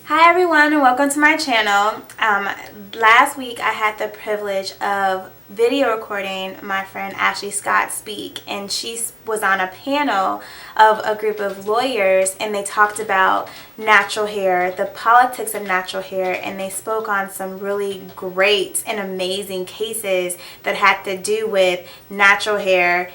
Hi everyone and welcome to my channel. Last week I had the privilege of video recording my friend Ashley Scott speak, and she was on a panel of a group of lawyers and they talked about natural hair, the politics of natural hair, and they spoke on some really great and amazing cases that had to do with natural hair,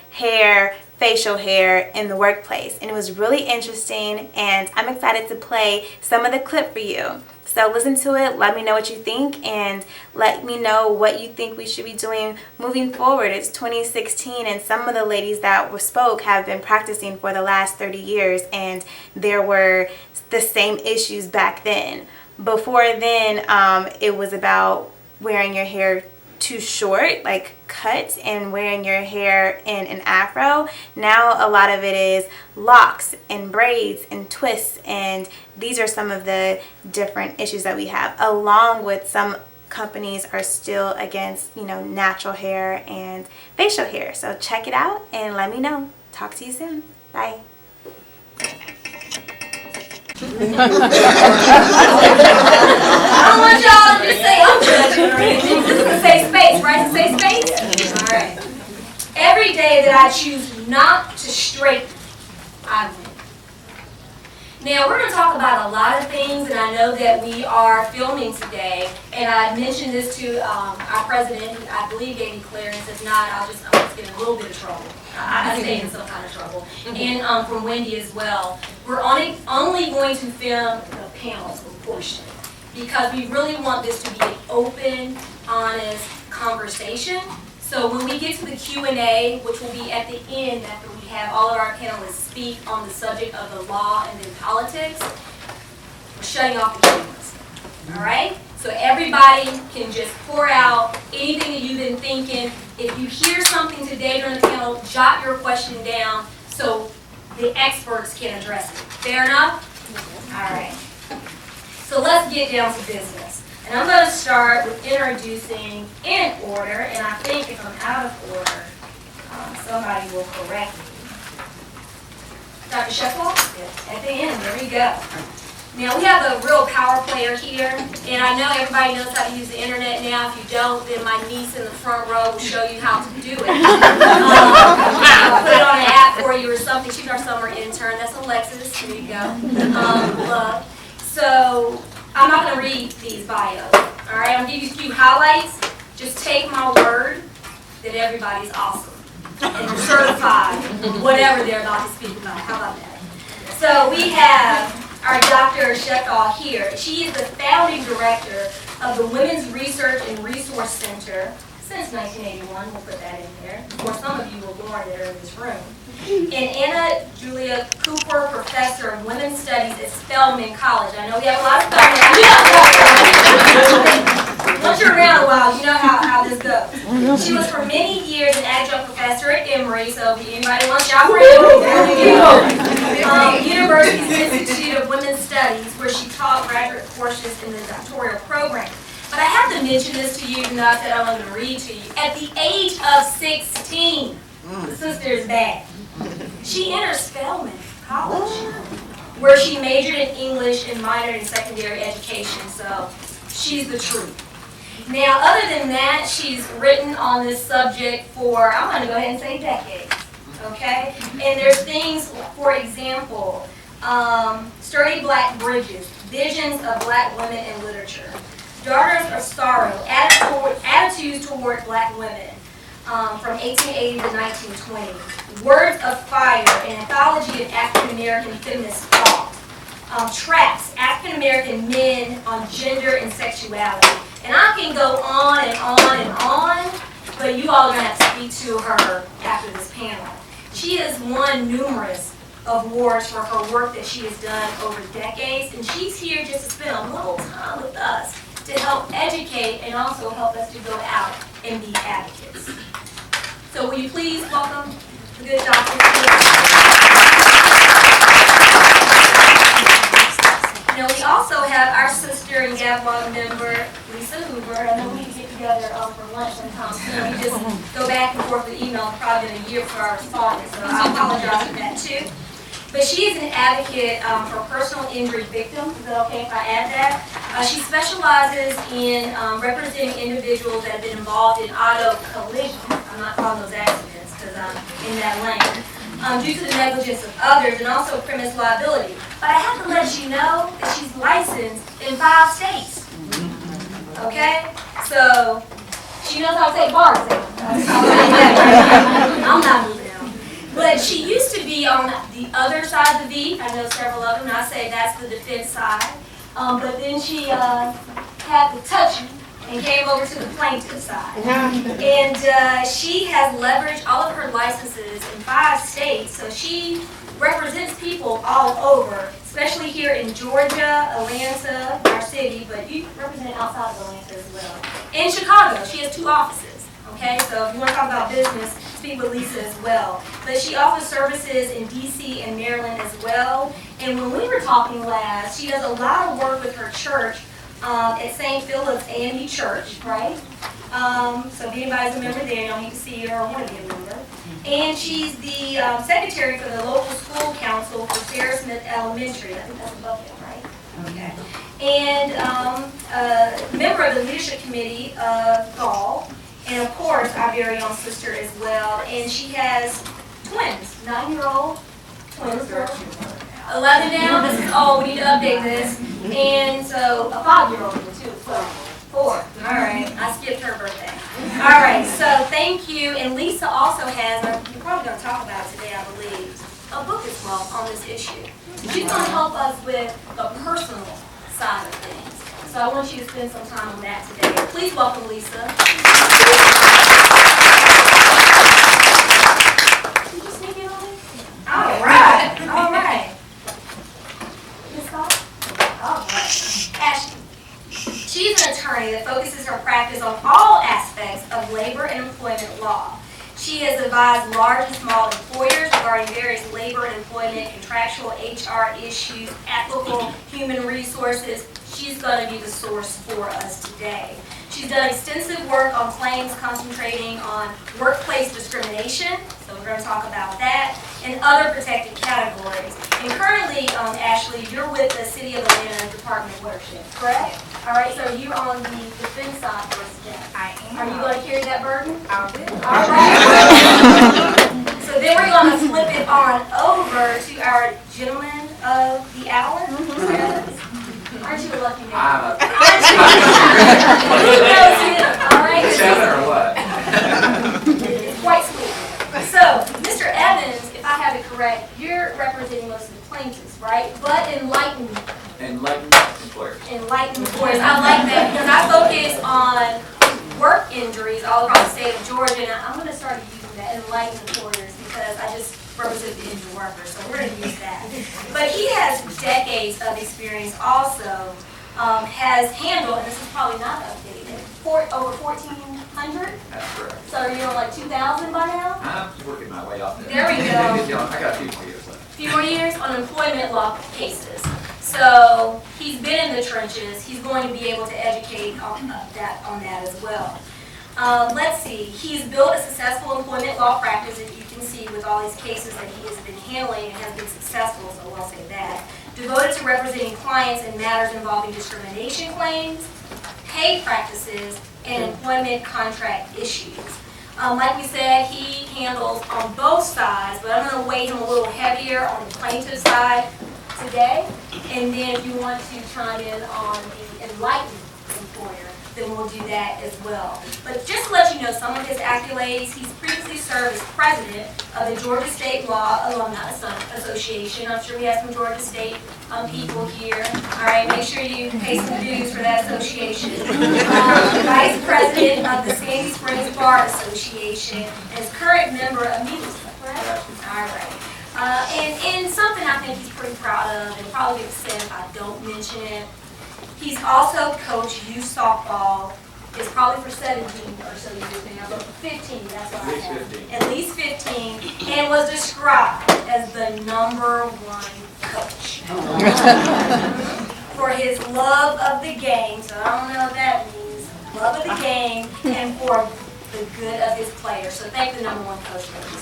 facial hair in the workplace, and it was really interesting, and I'm excited to play some of the clip for you. So listen to it, let me know what you think, and let me know what you think we should be doing moving forward. It's 2016 and some of the ladies that spoke have been practicing for the last 30 years, and there were the same issues back then. Before then, it was about wearing your hair too short, like cut, and wearing your hair in an afro. Now a lot of it is locks and braids and twists, and these are some of the different issues that we have, along with some companies are still against, natural hair and facial hair. So check it out and let me know. Talk to you soon. Bye. I don't want y'all to just say I'm judging or anything. This is a safe space, right? It's a safe space? Alright. Every day that I choose not to straighten, I win. Now, we're going to talk about a lot of things, and I know that we are filming today, and I mentioned this to our president, who I believe gave me clearance. If not, I'm just get in a little bit of trouble. I stay in some kind of trouble. And from Wendy as well. We're only going to film the panel portion because we really want this to be an open, honest conversation. So when we get to the Q&A, which will be at the end after we have all of our panelists speak on the subject of the law and then politics, we're shutting off the cameras. All right? So everybody can just pour out anything that you've been thinking. If you hear something today during the panel, jot your question down so the experts can address it. Fair enough? All right. So let's get down to business. And I'm going to start with introducing in order, and I think if I'm out of order, somebody will correct me. Dr. Sheffield? At the end, there we go. Now, we have a real power player here, and I know everybody knows how to use the internet now. If you don't, then my niece in the front row will show you how to do it. I'll put it on an app for you or something. She's our summer intern. That's Alexis. There you go. Love. So, I'm not going to read these bios. All right, I'm going to give you a few highlights. Just take my word that everybody's awesome and they're certified, whatever they're about to speak about. How about that? So we have our Dr. Shekau here. She is the founding director of the Women's Research and Resource Center since 1981. We'll put that in there. Of course, some of you were born that are in this room. And Anna Julia Cooper, professor of women's studies at Spelman College. I know we have a lot of Spelman. Once you're around a while, you know how this goes. She was for many years an adjunct professor at Emory, so if anybody wants y'all for Emory, there we go. University's Institute of Women's Studies, where she taught graduate courses in the doctoral program. But I have to mention this to you, even though I said I wasn't going to read to you. At the age of 16, the sister is bad. She entered Spelman College, where she majored in English and minored in secondary education, so she's the truth. Now, other than that, she's written on this subject for, I'm going to go ahead and say decades, okay? And there's things, for example, Sturdy Black Bridges, Visions of Black Women in Literature, Daughters of Sorrow, Attitudes Toward Black Women, from 1880 to 1920, Words of Fire, an anthology of African American feminist thought, Traps, African American Men on Gender and Sexuality. And I can go on and on and on, but you all are going to have to speak to her after this panel. She has won numerous awards for her work that she has done over decades, and she's here just to spend a little time with us to help educate and also help us to go out and be advocates. So will you please welcome the good Dr. Now we also have our sister and GAVLOG member, Lisa Hoover. I know we need to get together for lunch sometime soon. We just go back and forth with email. It's probably been a year before I responded, so I apologize for that too. But she is an advocate for personal injury victims. Is that okay if I add that? She specializes in representing individuals that have been involved in auto collisions. I'm not calling those accidents because I'm in that lane. Due to the negligence of others and also premise liability. But I have to let you know that she's licensed in 5 states. Okay? So, she knows how to take bar exams. I'm not moving out. But she used to be on the other side of the V. I know several of them, and I say that's the defense side. But then she had the touchy and came over to the plaintiff side. And she has leveraged all of her licenses in 5 states, so she represents people all over, especially here in Georgia, Atlanta, our city, but you represent outside of Atlanta as well. In Chicago, she has 2 offices, okay? So if you want to talk about business, speak with Lisa as well. But she offers services in D.C. and Maryland as well. And when we were talking last, she does a lot of work with her church at St. Philip's A&E Church, right? So if anybody's a member there, you don't need to see her or want to be a member. And she's the secretary for the local school council for Sarah Smith Elementary. I think that's above him, right? Okay. And a member of the leadership committee of GAL. And of course, our very own sister as well. And she has twins, 9-year-old twins. 11 now. This is we need to update this. And so a 5-year-old too. So 4. All right. I skipped her birthday. All right. So thank you. And Lisa also has, you're probably going to talk about it today, I believe, a book as well on this issue. She's going to help us with the personal side of things. So I want you to spend some time on that today. Please welcome Lisa. Did you sneak in on me? All right. All right. All right. Ashley. She's an attorney that focuses her practice on all aspects of labor and employment law. She has advised large and small employers regarding various labor and employment, contractual HR issues, ethical human resources. She's going to be the source for us today. She's done extensive work on claims concentrating on workplace discrimination, so we're going to talk about that, and other protected categories. And currently, Ashley, you're with the City of Atlanta Department of Watershed, correct? All right, so you're on the defense side for us today. I am. Are you going to carry that burden? I will. All right. So then we're going to flip it on over to our gentleman of the hour. Aren't you a lucky man? I'm a He knows him, all right? 7 or what? It's quite sweet. So, Mr. Evans, if I have it correct, you're representing most of the plaintiffs, right? But enlightened Employers. employers. I like that because I focus on work injuries all across the state of Georgia, and I'm going to start using that, enlightened employers, because I just represent the injured workers, so we're going to use that. But he has decades of experience also, has handled, and this is probably not updated, over 1,400? That's correct. So you're on like 2,000 by now? I'm working my way off there. There we go. I got a few more years left. A few more years on employment law cases. So he's been in the trenches. He's going to be able to educate on that as well. Let's see. He's built a successful employment law practice, as you can see with all these cases that he has been handling and has been successful, so I'll say that. Devoted to representing clients in matters involving discrimination claims, pay practices, and employment contract issues. Like we said, he handles on both sides, but I'm going to weight him a little heavier on the plaintiff side today. And then if you want to chime in on the enlightened employer, then we'll do that as well. But just to let you know some of his accolades, he's previously served as president of the Georgia State Law Alumni Association. I'm sure we have some Georgia State people here. All right, make sure you pay some dues for that association. Vice president of the Sandy Springs Bar Association, and is current member of MESA, correct? All right. And something I think he's pretty proud of, and probably get upset if I don't mention it. He's also coached youth softball. It's probably for 17 or so years now, but 15, that's what I have. At least 15, and was described as the #1 coach. For his love of the game, so I don't know what that means, love of the game, and for the good of his players. So thank the #1 coach, ladies.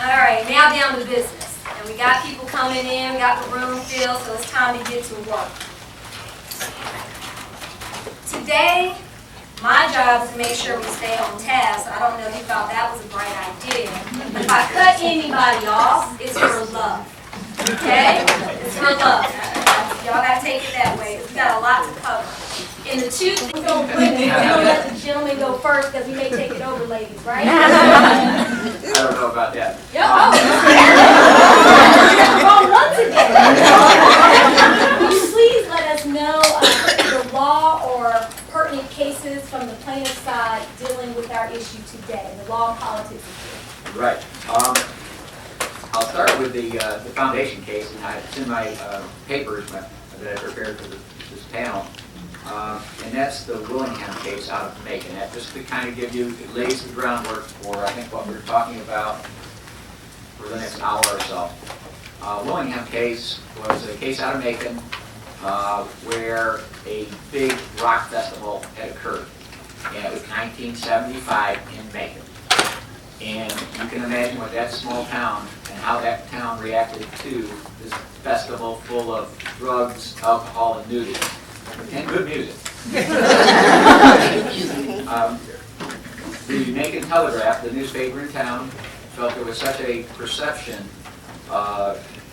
All right, now down to business. And we got people coming in, we got the room filled, so it's time to get to work. Today, my job is to make sure we stay on task. I don't know if you thought that was a bright idea. But if I cut anybody off, it's for love. Okay? It's for love. Y'all gotta take it that way. We got a lot to cover. And the two things go with it. We don't let the gentleman go first because he may take it over, ladies, right? I don't know about that. Yo, oh. Wrong one today. Will you please let us know the law or pertinent cases from the plaintiff's side dealing with our issue today, the law and politics issue? Right. I'll start with the foundation case, and it's in my papers that I prepared for this panel. And that's the Willingham case out of Macon. That just to kind of give you, it lays the groundwork for, I think, what we're talking about for the next hour or so. Willingham case was a case out of Macon where a big rock festival had occurred. And it was 1975 in Macon. And you can imagine what that small town and how that town reacted to this festival full of drugs, alcohol, and nudity. And good music. The Macon Telegraph, the newspaper in town, felt there was such a perception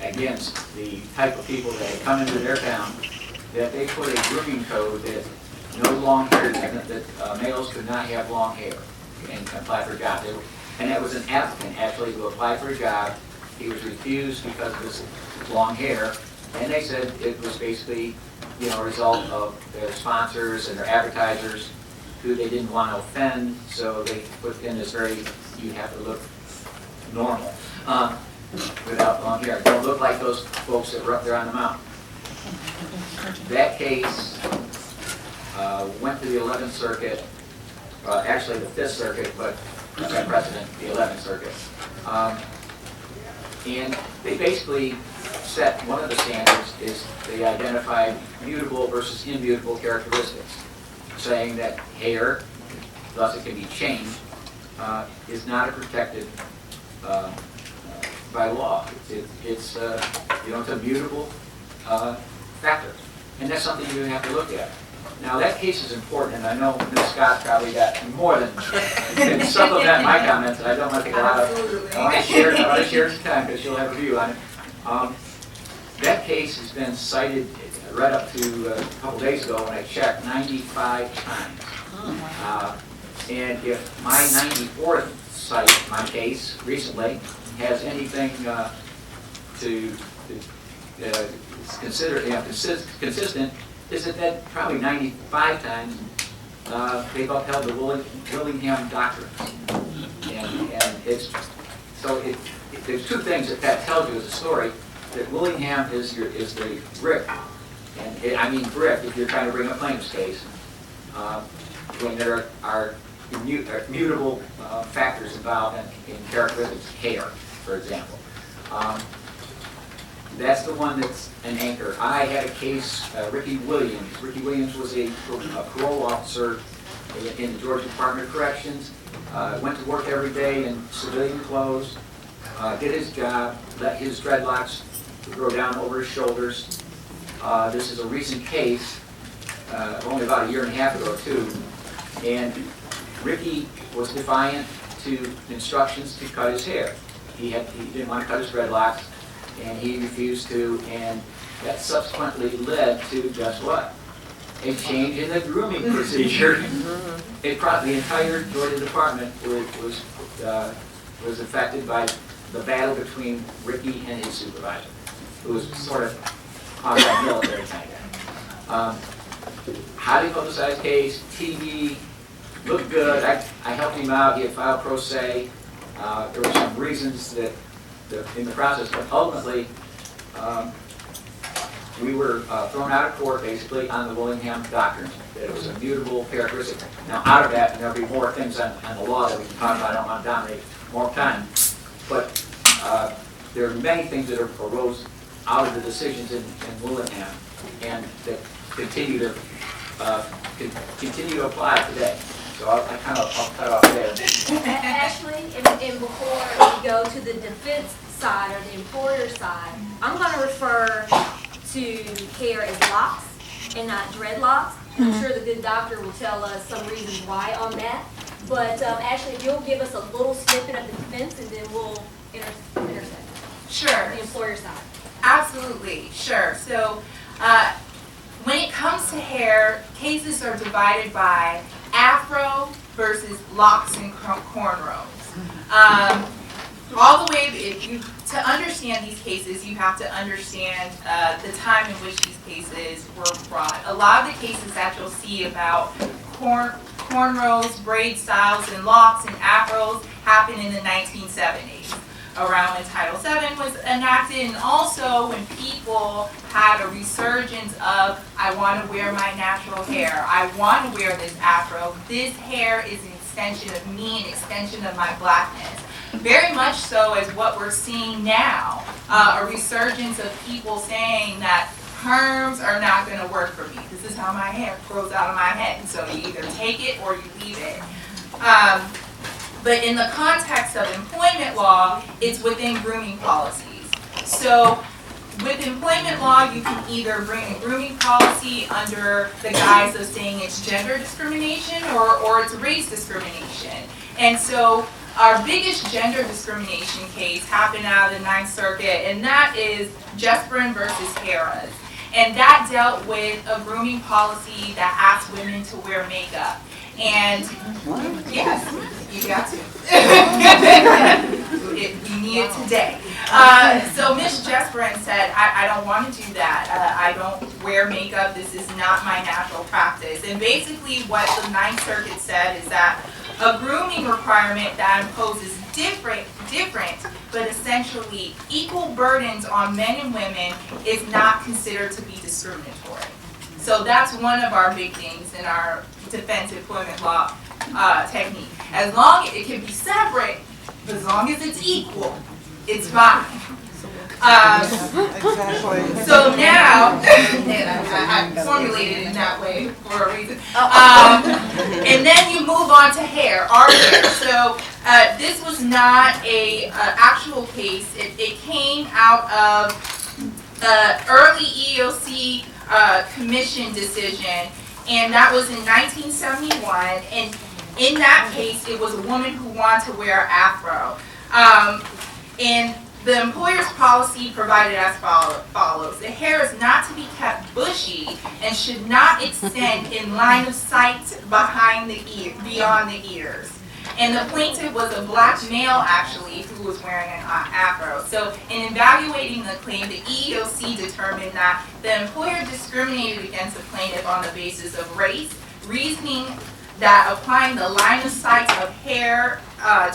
against the type of people that had come into their town that they put a grooming code that no long hair, that males could not have long hair and apply for jobs. And that was an applicant actually who applied for a job. He was refused because of his long hair, and they said it was basically, you know, a result of their sponsors and their advertisers who they didn't want to offend, so they put in this very, you have to look normal without long hair. Don't look like those folks that were up there on the mountain. That case went to the 11th Circuit, actually the 5th Circuit, but by precedent, the 11th Circuit. And they basically set, one of the standards is they identified mutable versus immutable characteristics, saying that hair, thus it can be changed, is not a protected by law. It's you know, it's a mutable factor, and that's something you have to look at. Now that case is important, and I know Ms. Scott probably got more than can supplement my comments. I don't want to take a lot of. I want to share some time because she'll have a view on it. That case has been cited right up to a couple days ago when I checked 95 times. And if my 94th cite, my case recently, has anything to consider, you know, consistent, is that probably 95 times they've upheld the Willingham Doctrine. And it's, so there's two things that tells you as a story, that Willingham is the brick, and I mean brick if you're trying to bring a plaintiff's case, when there are mutable factors involved in characteristics, hair, for example. That's the one that's an anchor. I had a case, Ricky Williams. Ricky Williams was a parole officer in the Georgia Department of Corrections. Went to work every day in civilian clothes, did his job, let his dreadlocks grow down over his shoulders. This is a recent case, only about a year and a half ago or two, and Ricky was defiant to instructions to cut his hair. He didn't want to cut his dreadlocks, and he refused to, and that subsequently led to, guess what? A change in the grooming procedure. The entire Georgia Department was affected by the battle between Ricky and his supervisor, who was sort of quasi-military kind of guy. Highly publicized case, TV, looked good. I helped him out. He had filed pro se. There were some reasons that in the process, but ultimately we were thrown out of court basically on the Willingham Doctrine. That it was a mutable characteristic. Now out of that, and there'll be more things on the law that we can talk about. I don't want to dominate more time. But there are many things that arose out of the decisions in Willingham and that continue to apply today. So I'll cut off there. Ashley, and before we go to the defense side or the employer side, I'm going to refer to hair as locks and not dreadlocks. I'm sure the good doctor will tell us some reasons why on that. But Ashley, if you'll give us a little snippet of the defense, and then we'll intersect. Sure. The employer side. Absolutely, sure. So when it comes to hair, cases are divided by afro versus locks and cornrows. All the way, to understand these cases, you have to understand the time in which these cases were brought. A lot of the cases that you'll see about cornrows, braid styles, and locks and afros happened in the 1970s, around when Title VII was enacted, and also when people had a resurgence of, I want to wear my natural hair, I want to wear this afro, this hair is an extension of me, an extension of my blackness. Very much so as what we're seeing now, a resurgence of people saying that perms are not going to work for me. This is how my hair grows out of my head. So you either take it or you leave it. But in the context of employment law, it's within grooming policies. So with employment law, you can either bring a grooming policy under the guise of saying it's gender discrimination or it's race discrimination. And so our biggest gender discrimination case happened out of the Ninth Circuit, and that is Jesperin versus Harris. And that dealt with a grooming policy that asked women to wear makeup. And yes, you got to. You need it today. So Ms. Jesperin said, I don't want to do that. I don't wear makeup. This is not my natural practice. And basically what the Ninth Circuit said is that a grooming requirement that imposes different but essentially equal burdens on men and women is not considered to be discriminatory. So that's one of our big things in our defense employment law technique. As long as it can be separate, as long as it's equal, it's fine. So now, and I formulated it in that way for a reason. And then you move on to hair, our hair. So this was not a actual case. It came out of the early EEOC commission decision, and that was in 1971. And in that case, it was a woman who wanted to wear afro. And the employer's policy provided as follows. The hair is not to be kept bushy and should not extend in line of sight behind the beyond the ears. And the plaintiff was a black male, actually, who was wearing an afro. So in evaluating the claim, the EEOC determined that the employer discriminated against the plaintiff on the basis of race, reasoning that applying the line of sight of hair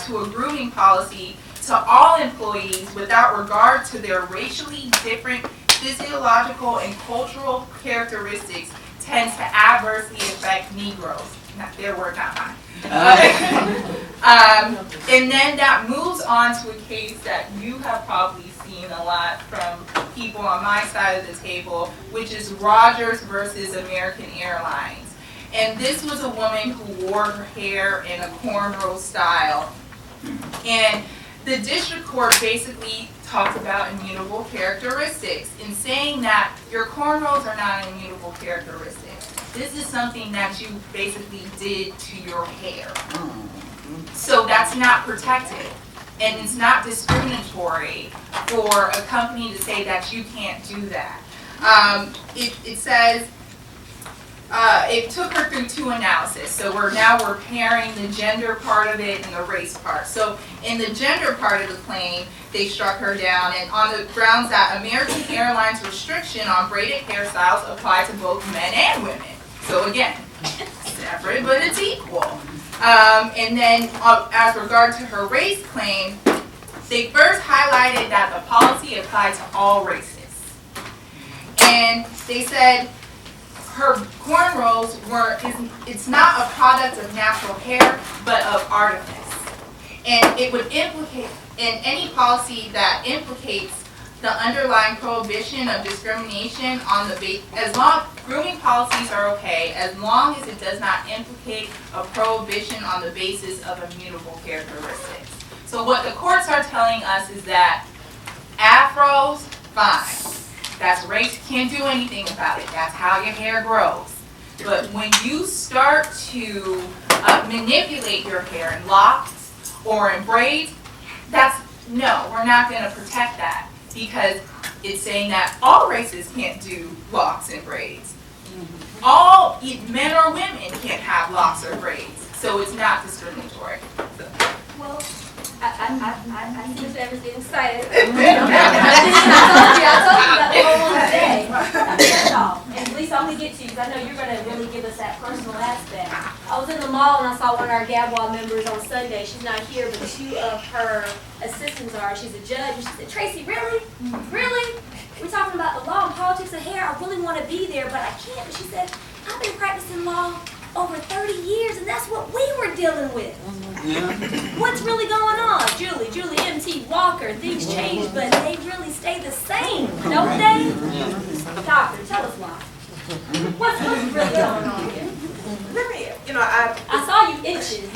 to a grooming policy to all employees without regard to their racially different physiological and cultural characteristics tends to adversely affect Negroes. Not their word, not mine. And then that moves on to a case that you have probably seen a lot from people on my side of the table, which is Rogers versus American Airlines. And this was a woman who wore her hair in a cornrow style. And the district court basically talked about immutable characteristics in saying that your cornrows are not an immutable characteristic. This is something that you basically did to your hair. So that's not protected. And it's not discriminatory for a company to say that you can't do that. It says, it took her through two analysis. So we're pairing the gender part of it and the race part. So in the gender part of the claim, they struck her down, and on the grounds that American Airlines restriction on braided hairstyles apply to both men and women. So again, separate, but it's equal. And then as regard to her race claim, they first highlighted that the policy applied to all races. And they said her cornrows it's not a product of natural hair, but of artifice. And it would implicate, in any policy that implicates the underlying prohibition of discrimination on the grooming policies are okay as long as it does not implicate a prohibition on the basis of immutable characteristics. So what the courts are telling us is that afros, fine. That's race, you can't do anything about it. That's how your hair grows. But when you start to manipulate your hair in locks or in braids, no, we're not going to protect that because it's saying that all races can't do locks and braids. All men or women can't have locks or braids, so it's not discriminatory. Well, I see Mr. Evans getting excited. I told you that the whole day. That's all. And Lisa, I'm going to get to you because I know you're going to really give us that personal aspect. I was in the mall and I saw one of our Gabwall members on Sunday. She's not here, but two of her assistants are. She's a judge. And she said, Tracy, really? Really? We're talking about the law and politics of hair. I really want to be there, but I can't. But she said, I've been practicing law over 30 years, and that's what we were dealing with. What's really going on? Julie, M.T. Walker, things change, but they really stay the same, don't they? Doctor, tell us why. What's really going on here? I saw you itching.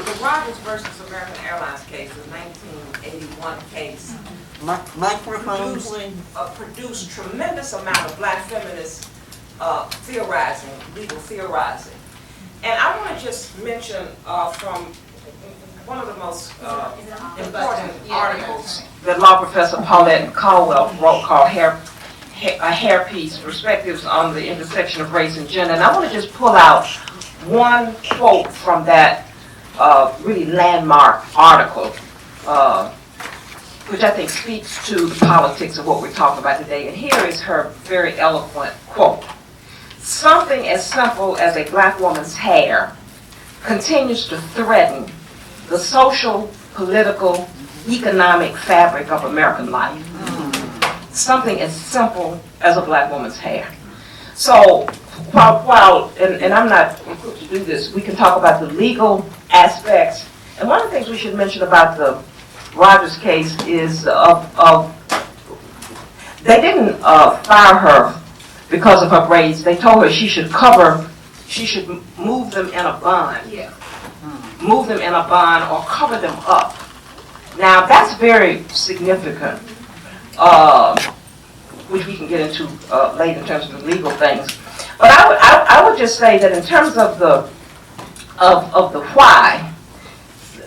The Rogers versus American Airlines case, the 1981 case, produced tremendous amount of black feminists theorizing, legal theorizing. And I want to just mention from one of the most important articles that law professor Paulette Caldwell wrote called A Hairpiece, Perspectives on the Intersection of Race and Gender. And I want to just pull out one quote from that really landmark article, which I think speaks to the politics of what we're talking about today. And here is her very eloquent quote. Something as simple as a black woman's hair continues to threaten the social, political, economic fabric of American life. Something as simple as a black woman's hair. So while and I'm not equipped to do this, we can talk about the legal aspects. And one of the things we should mention about the Rogers case is they didn't fire her because of her braids. They told her she should move them in a bun. Yeah. Move them in a bun or cover them up. Now that's very significant, which we can get into later in terms of the legal things. But I would just say that in terms of the why,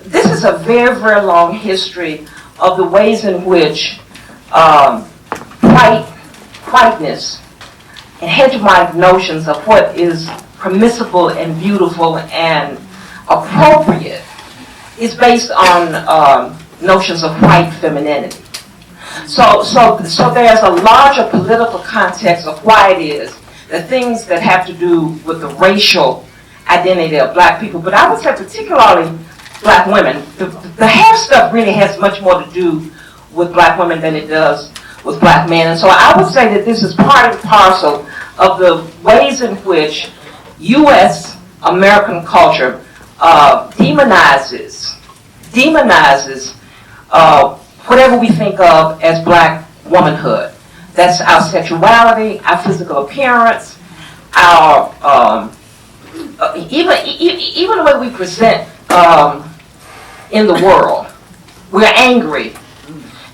this is a very, very long history of the ways in which whiteness and hegemonic notions of what is permissible and beautiful and appropriate is based on notions of white femininity. So there's a larger political context of why it is the things that have to do with the racial identity of black people, but I would say particularly black women. The hair stuff really has much more to do with black women than it does with black men. And so I would say that this is part and parcel of the ways in which U.S. American culture demonizes whatever we think of as black womanhood. That's our sexuality, our physical appearance, our even the way we present in the world. We're angry.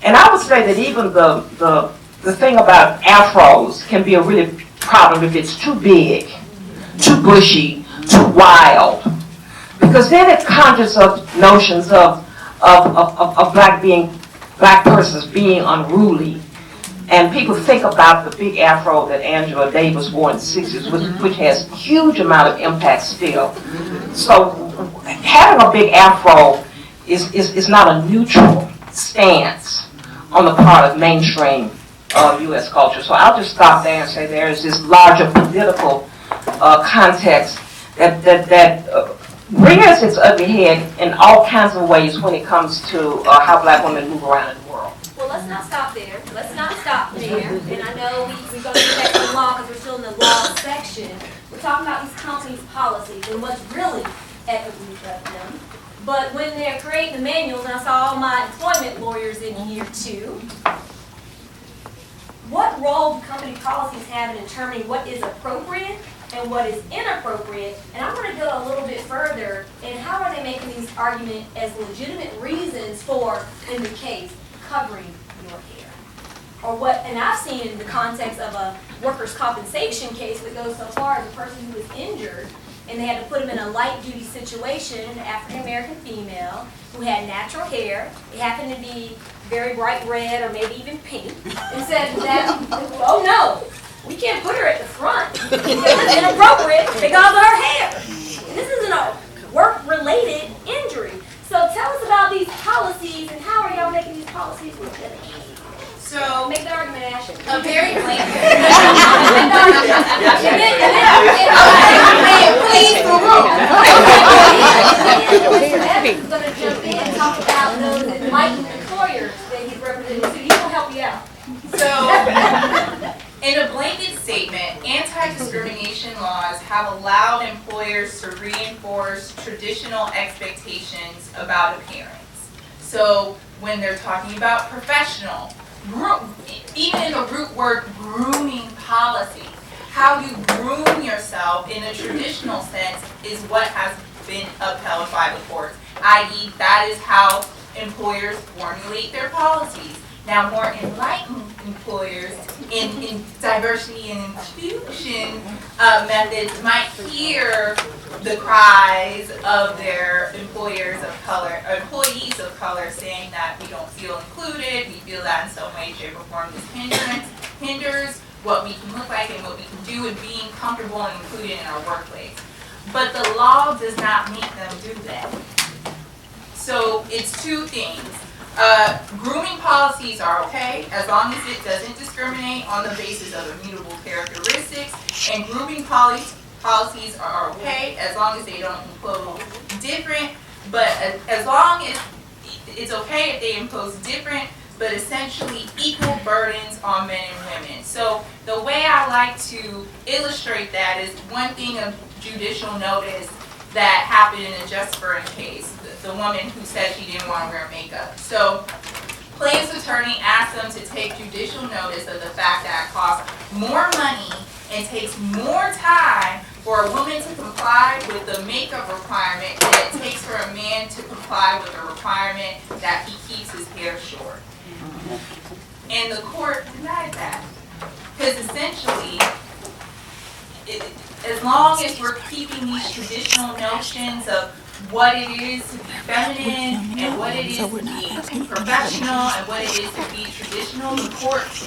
And I would say that even the thing about afros can be a really problem if it's too big, too bushy, too wild. Because then it conjures up notions of black persons being unruly. And people think about the big afro that Angela Davis wore in the 60s, which has a huge amount of impact still. So having a big afro is not a neutral stance on the part of mainstream U.S. culture. So I'll just stop there and say there is this larger political context that rears its ugly head in all kinds of ways when it comes to how black women move around in the world. Well, let's not stop there. Let's not stop there. And I know we're going to get back to the law because we're still in the law section. We're talking about these companies' policies and what's really at the root of them. But when they're creating the manuals, and I saw all my employment lawyers in here too, what role do company policies have in determining what is appropriate and what is inappropriate? And I'm going to go a little bit further, and how are they making these arguments as legitimate reasons for, in the case, covering your hair? Or what, and I've seen in the context of a workers' compensation case that goes so far as a person who was injured, and they had to put him in a light-duty situation, an African-American female who had natural hair. It happened to be very bright red or maybe even pink, and said that, oh no, we can't put her at the front. It's inappropriate because of her hair. And this isn't a work-related injury. So tell us about these policies and how are y'all making these policies legitimate? So, Make the argument, Ashley. a very blanket. Please, the room. Mr. Evans is going to jump in and talk about those enlightened employers that he's representing, so he will help you out. So, in a blanket statement, anti-discrimination laws have allowed employers to reinforce traditional expectations about appearance. So, when they're talking about professional, even in the root word grooming policy, how you groom yourself in a traditional sense is what has been upheld by the courts, i.e. that is how employers formulate their policies. Now, more enlightened employers in diversity and inclusion methods might hear the cries of their employees of color saying that we don't feel included, we feel that in some way, shape, or form this hinders what we can look like and what we can do in being comfortable and included in our workplace. But the law does not make them do that. So it's two things. Grooming policies are okay as long as it doesn't discriminate on the basis of immutable characteristics, and grooming policies are okay as long as they don't impose different, but as long as it's okay if they impose different but essentially equal burdens on men and women. So the way I like to illustrate that is one thing of judicial notice that happened in the Just Burn case, the woman who said she didn't want to wear makeup. So plaintiff's attorney asked them to take judicial notice of the fact that it costs more money and takes more time for a woman to comply with the makeup requirement than it takes for a man to comply with the requirement that he keeps his hair short. And the court denied that. Because essentially, as long as we're keeping these traditional notions of what it is to be feminine and what it is to be professional and what it is to be traditional, the courts